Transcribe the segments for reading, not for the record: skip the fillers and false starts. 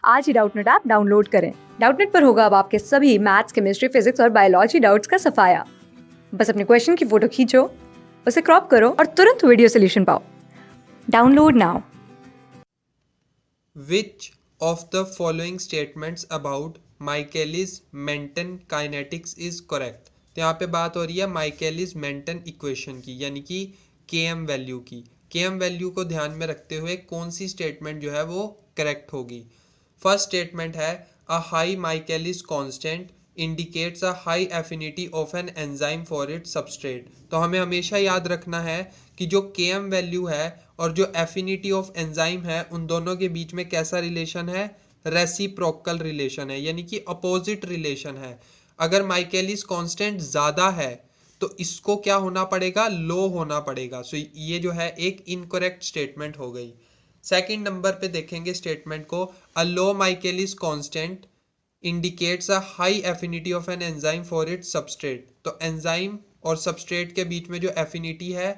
आज ही Doubtnut app download करें। Doubtnut पर होगा अब आपके सभी मैथ्स, केमिस्ट्री, फिजिक्स और बायोलॉजी डाउट्स का सफाया। बस अपने क्वेश्चन की फोटो खींचो, उसे क्रॉप करो और तुरंत वीडियो सोल्यूशन पाओ। Download now. Which of the following statements about Michaelis-Menten kinetics is correct? तो यहाँ पे बात हो रही है Michaelis-Menten इक्वेशन की, यानी कि Km वैल्यू की। Km वैल्यू को ध्यान में रखते हुए कौन सी स्टेटमेंट जो है वो करेक्ट होगी। फर्स्ट स्टेटमेंट है a high Michaelis constant indicates a high affinity of an enzyme for its substrate। तो हमें हमेशा याद रखना है कि जो Km वैल्यू है और जो एफिनिटी ऑफ एंजाइम है उन दोनों के बीच में कैसा रिलेशन है, रेसिप्रोकल रिलेशन है, यानी कि अपोजिट रिलेशन है। अगर माइकेलिस कांस्टेंट ज़्यादा है तो इसको क्या होना पड़ेगा, लो होना पड़ेगा। सो ये जो है एक इनकरेक्ट स्टेटमेंट हो गई। सेकंड नंबर पे देखेंगे स्टेटमेंट को, a low Michaelis constant indicates a high affinity of an enzyme for its substrate. तो एंजाइम और सबस्ट्रेट के बीच में जो एफिनिटी है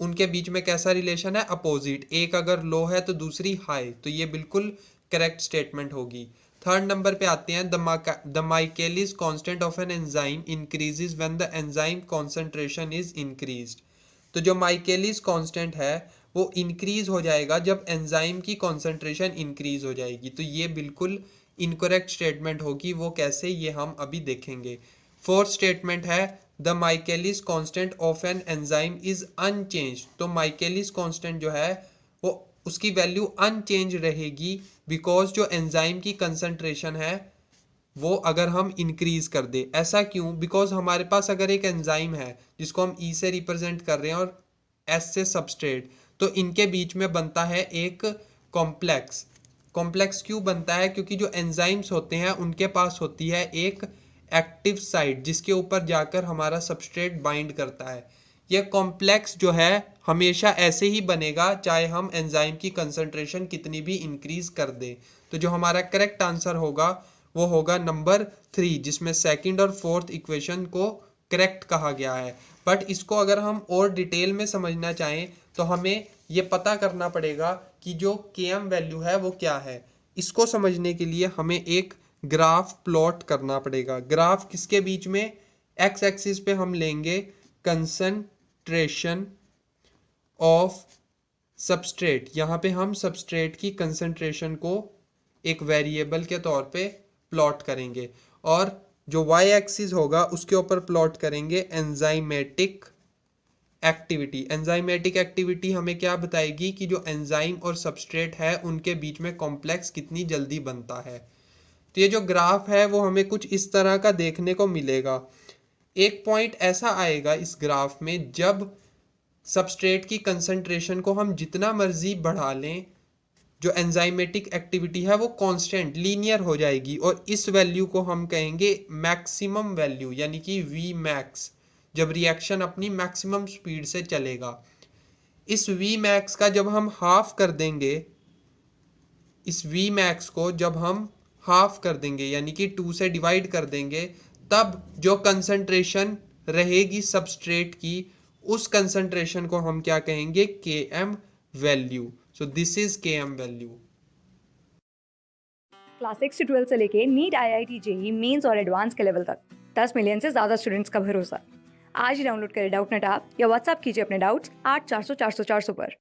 उनके बीच में कैसा रिलेशन है, अपोजिट। एक अगर लो है तो दूसरी हाई, तो ये बिल्कुल करेक्ट स्टेटमेंट होगी। थर्ड नंबर पे आते हैं, the Michaelis constant of an enzyme increases when the enzyme concentration is increased. तो जो माइकेलिस कांस्टेंट है वो इंक्रीज हो जाएगा जब एंजाइम की कॉन्सेंट्रेशन इंक्रीज हो जाएगी। तो ये बिल्कुल इनकरेक्ट स्टेटमेंट होगी। वो कैसे, ये हम अभी देखेंगे। फोर्थ स्टेटमेंट है the Michaelis constant of an enzyme is unchanged. तो माइकेलिस कांस्टेंट जो है वो उसकी वैल्यू अनचेंज रहेगी बिकॉज जो एंजाइम की कंसंट्रेशन है वो अगर हम इंक्रीज कर दे। ऐसा क्यों? बिकॉज हमारे पास अगर एक एंजाइम है जिसको हम ई से रिप्रेजेंट कर रहे हैं और एस से सबस्ट्रेट, तो इनके बीच में बनता है एक कॉम्प्लेक्स। कॉम्प्लेक्स क्यों बनता है? क्योंकि जो एंजाइम्स होते हैं उनके पास होती है एक एक्टिव साइट जिसके ऊपर जाकर हमारा सबस्ट्रेट बाइंड करता है। यह कॉम्प्लेक्स जो है हमेशा ऐसे ही बनेगा चाहे हम एंजाइम की कंसंट्रेशन कितनी भी इंक्रीज कर दे। तो जो हमारा करेक्ट आंसर होगा वो होगा नंबर 3, जिसमें सेकंड और फोर्थ इक्वेशन को करेक्ट कहा गया है। बट इसको अगर हम और डिटेल में समझना चाहें तो हमें ये पता करना पड़ेगा कि जो Km वैल्यू है वो क्या है। इसको समझने के लिए हमें एक ग्राफ प्लॉट करना पड़ेगा। ग्राफ किसके बीच में? एक्स एक्सिस पे हम लेंगे कंसंट्रेशन ऑफ सबस्ट्रेट। यहाँ पे हम सबस्ट्रेट की कंसंट्रेशन को एक वेरिएबल के तौर पे प्लॉट करेंगे और जो वाई एक्सिस होगा उसके ऊपर प्लॉट करेंगे एंजाइमेटिक एक्टिविटी। एंजाइमेटिक एक्टिविटी हमें क्या बताएगी कि जो एंजाइम और सबस्ट्रेट है उनके बीच में कॉम्प्लेक्स कितनी जल्दी बनता है। तो ये जो ग्राफ है वो हमें कुछ इस तरह का देखने को मिलेगा। एक पॉइंट ऐसा आएगा इस ग्राफ में जब सबस्ट्रेट की कंसंट्रेशन को हम जितना मर्जी बढ़ा लें, जो एंजाइमेटिक एक्टिविटी है वो कांस्टेंट लीनियर हो जाएगी और इस वैल्यू को हम कहेंगे मैक्सिमम वैल्यू, यानी कि वी मैक्स। जब रिएक्शन अपनी मैक्सिमम स्पीड से चलेगा, इस वी मैक्स का जब हम हाफ कर देंगे, इस वी मैक्स को जब हम हाफ कर देंगे यानी कि 2 से डिवाइड कर देंगे, तब जो कंसंट्रेशन रहेगी सबस्ट्रेट की उस कंसंट्रेशन को हम क्या कहेंगे, Km value. So this is Km value. Class 6 से 12 से लेके नीट, IIT, जेईई मेंस और एडवांस के लेवल तक 10 मिलियन से ज्यादा स्टूडेंट्स का भरोसा। आज ही डाउनलोड करें डाउटनेट ऐप या व्हाट्सएप कीजिए अपने डाउट्स 8400 400 400 पर।